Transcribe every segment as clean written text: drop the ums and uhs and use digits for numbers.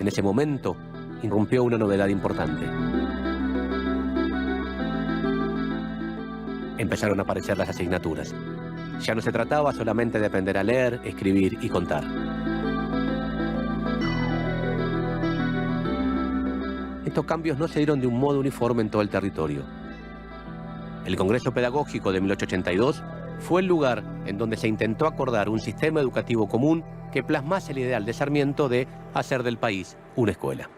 En ese momento, irrumpió una novedad importante. Empezaron a aparecer las asignaturas. Ya no se trataba solamente de aprender a leer, escribir y contar. Estos cambios no se dieron de un modo uniforme en todo el territorio. El Congreso Pedagógico de 1882 fue el lugar en donde se intentó acordar un sistema educativo común que plasmase el ideal de Sarmiento de hacer del país una escuela.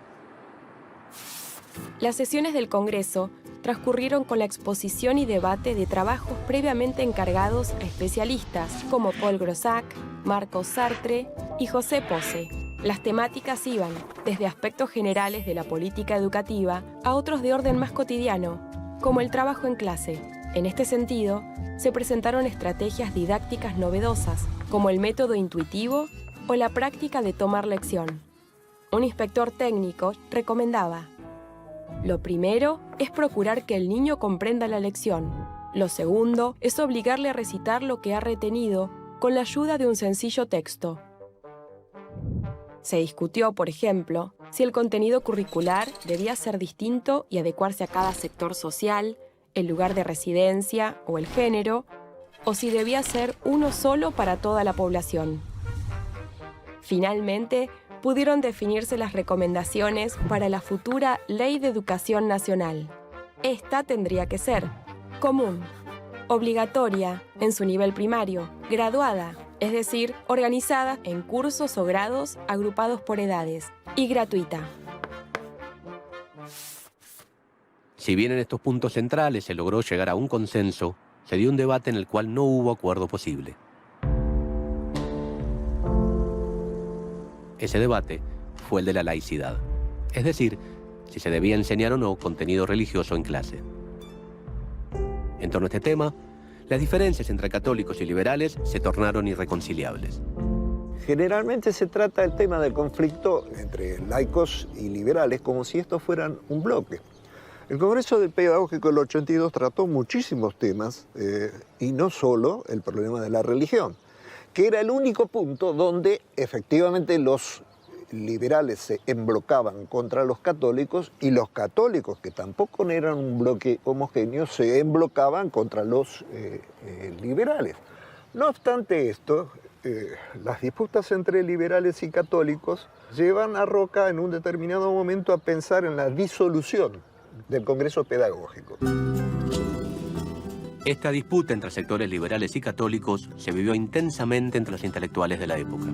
Las sesiones del Congreso transcurrieron con la exposición y debate de trabajos previamente encargados a especialistas como Paul Grossac, Marcos Sartre y José Posse. Las temáticas iban desde aspectos generales de la política educativa a otros de orden más cotidiano, como el trabajo en clase. En este sentido, se presentaron estrategias didácticas novedosas, como el método intuitivo o la práctica de tomar lección. Un inspector técnico recomendaba: lo primero es procurar que el niño comprenda la lección. Lo segundo es obligarle a recitar lo que ha retenido con la ayuda de un sencillo texto. Se discutió, por ejemplo, si el contenido curricular debía ser distinto y adecuarse a cada sector social, el lugar de residencia o el género, o si debía ser uno solo para toda la población. Finalmente, pudieron definirse las recomendaciones para la futura Ley de Educación Nacional. Esta tendría que ser común, obligatoria en su nivel primario, graduada, es decir, organizada en cursos o grados agrupados por edades, y gratuita. Si bien en estos puntos centrales se logró llegar a un consenso, se dio un debate en el cual no hubo acuerdo posible. Ese debate fue el de la laicidad, es decir, si se debía enseñar o no contenido religioso en clase. En torno a este tema, las diferencias entre católicos y liberales se tornaron irreconciliables. Generalmente se trata el tema del conflicto entre laicos y liberales como si estos fueran un bloque. El Congreso del Pedagógico del 82 trató muchísimos temas y no solo el problema de la religión, que era el único punto donde efectivamente los liberales se emblocaban contra los católicos y los católicos, que tampoco no eran un bloque homogéneo, se emblocaban contra los liberales. No obstante esto, las disputas entre liberales y católicos llevan a Roca en un determinado momento a pensar en la disolución del Congreso Pedagógico. Esta disputa entre sectores liberales y católicos se vivió intensamente entre los intelectuales de la época.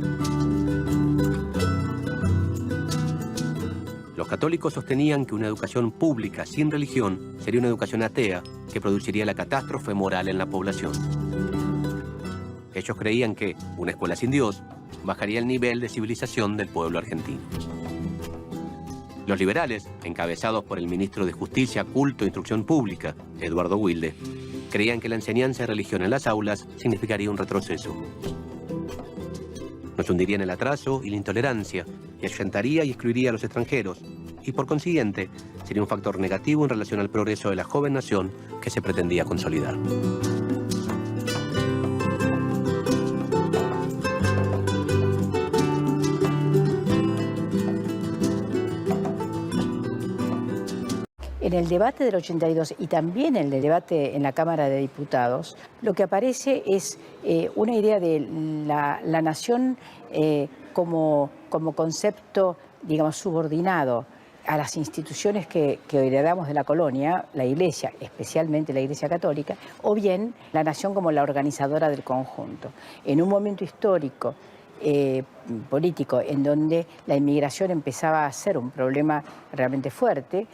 Los católicos sostenían que una educación pública sin religión sería una educación atea que produciría la catástrofe moral en la población. Ellos creían que una escuela sin Dios bajaría el nivel de civilización del pueblo argentino. Los liberales, encabezados por el ministro de Justicia, Culto e Instrucción Pública, Eduardo Wilde, creían que la enseñanza de religión en las aulas significaría un retroceso. Nos hundiría en el atraso y la intolerancia, y ahuyentaría y excluiría a los extranjeros, y por consiguiente sería un factor negativo en relación al progreso de la joven nación que se pretendía consolidar. En el debate del 82 y también en el debate en la Cámara de Diputados, lo que aparece es una idea de la nación como concepto, digamos, subordinado a las instituciones que heredamos de la colonia, la Iglesia, especialmente la Iglesia Católica, o bien la nación como la organizadora del conjunto. En un momento histórico político en donde la inmigración empezaba a ser un problema realmente fuerte,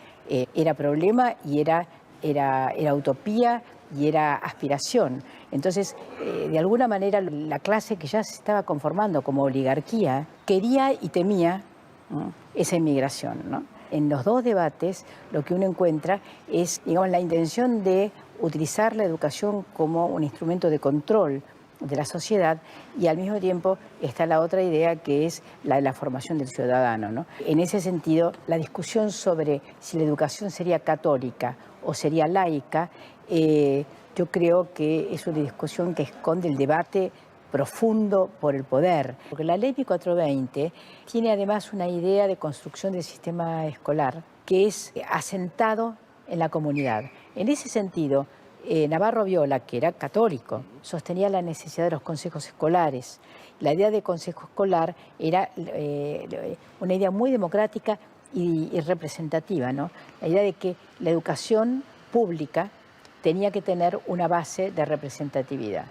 era problema y era utopía y era aspiración. Entonces, de alguna manera, la clase que ya se estaba conformando como oligarquía quería y temía, ¿no?, esa inmigración, ¿no? En los dos debates lo que uno encuentra es, digamos, la intención de utilizar la educación como un instrumento de control de la sociedad, y al mismo tiempo está la otra idea que es la de la formación del ciudadano, ¿no? En ese sentido, la discusión sobre si la educación sería católica o sería laica, yo creo que es una discusión que esconde el debate profundo por el poder. Porque la ley 1420 tiene además una idea de construcción del sistema escolar que es asentado en la comunidad. En ese sentido, Navarro Viola, que era católico, sostenía la necesidad de los consejos escolares. La idea de consejo escolar era una idea muy democrática y representativa, ¿no? La idea de que la educación pública tenía que tener una base de representatividad.